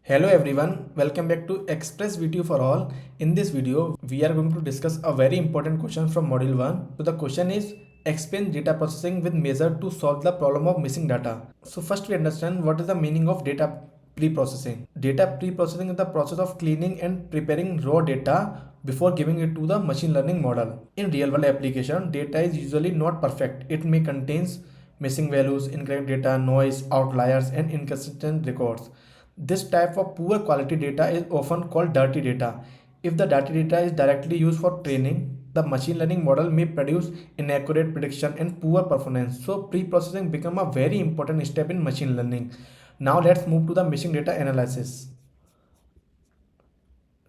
Hello everyone, welcome back to Express VTU for all. In this video, we are going to discuss a very important question from Module 1. So the question is, explain data processing with measure to solve the problem of missing data. So first we understand what is the meaning of data pre-processing. Data pre-processing is the process of cleaning and preparing raw data before giving it to the machine learning model. In real world application, data is usually not perfect. It may contains missing values, incorrect data, noise, outliers, and inconsistent records. This type of poor quality data is often called dirty data. If the dirty data is directly used for training, the machine learning model may produce inaccurate prediction and poor performance. So pre-processing become a very important step in machine learning. Now let's move to the missing data analysis.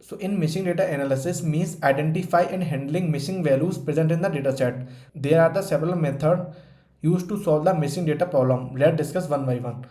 So in missing data analysis means identify and handling missing values present in the dataset. There are the several methods used to solve the missing data problem. Let's discuss one by one.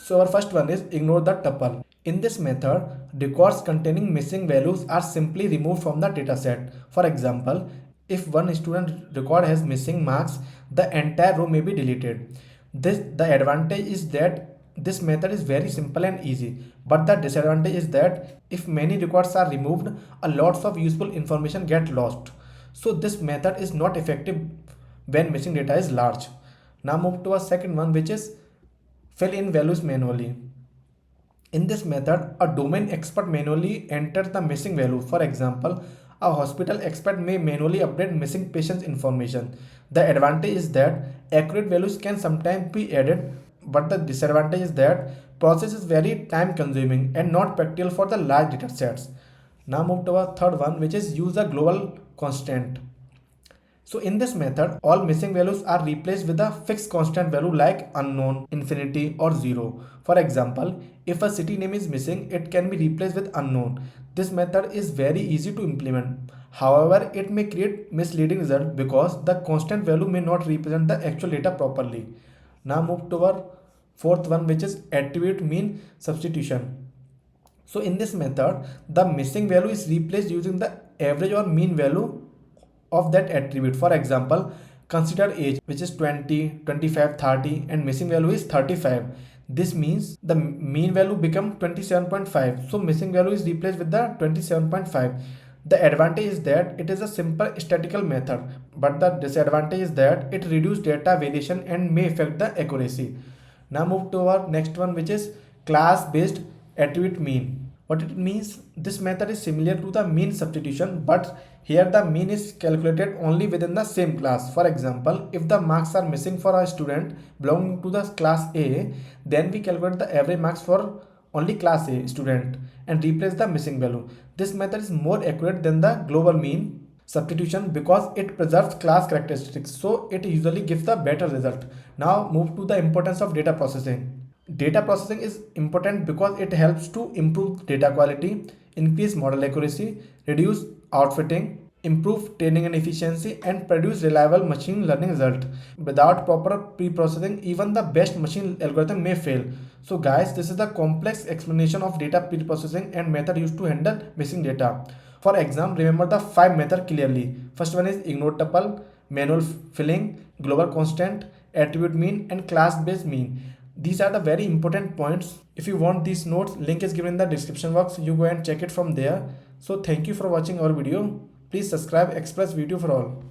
So our first one is ignore the tuple. In this method, records containing missing values are simply removed from the dataset. For example, if one student record has missing marks, the entire row may be deleted. The advantage is that this method is very simple and easy, but the disadvantage is that if many records are removed, a lot of useful information get lost. So this method is not effective when missing data is large. Now move to a second one, which is fill in values manually. In this method, a domain expert manually enters the missing value. For example, a hospital expert may manually update missing patient's information. The advantage is that accurate values can sometimes be added, but the disadvantage is that process is very time consuming and not practical for the large data sets. Now move to our third one, which is use a global constant. So in this method, all missing values are replaced with a fixed constant value like unknown, infinity or 0. For example, if a city name is missing, it can be replaced with unknown. This method is very easy to implement. However, it may create misleading result because the constant value may not represent the actual data properly. Now move to our fourth one, which is attribute mean substitution. So in this method, the missing value is replaced using the average or mean value of that attribute. For example, consider age, which is 20, 25, 30, and missing value is 35. This means the mean value become 27.5. So missing value is replaced with the 27.5. The advantage is that it is a simple statistical method, but the disadvantage is that it reduces data variation and may affect the accuracy. Now move to our next one, which is class based attribute mean. What it means, this method is similar to the mean substitution, but here the mean is calculated only within the same class. For example, if the marks are missing for a student belonging to the class A, then we calculate the average marks for only class A student and replace the missing value. This method is more accurate than the global mean substitution because it preserves class characteristics, so it usually gives the better result. Now move to the importance of data processing. Data processing is important because it helps to improve data quality, increase model accuracy, reduce outfitting, improve training and efficiency, and produce reliable machine learning result. Without proper pre-processing, even the best machine algorithm may fail. So guys, this is the complex explanation of data pre-processing and method used to handle missing data. For example, remember the 5 method clearly. First one is ignore tuple, manual filling, global constant, attribute mean, and class based mean. These are the very important points. If you want these notes, link is given in the description box. You go and check it from there. So thank you for watching our video. Please subscribe Express VTU for all.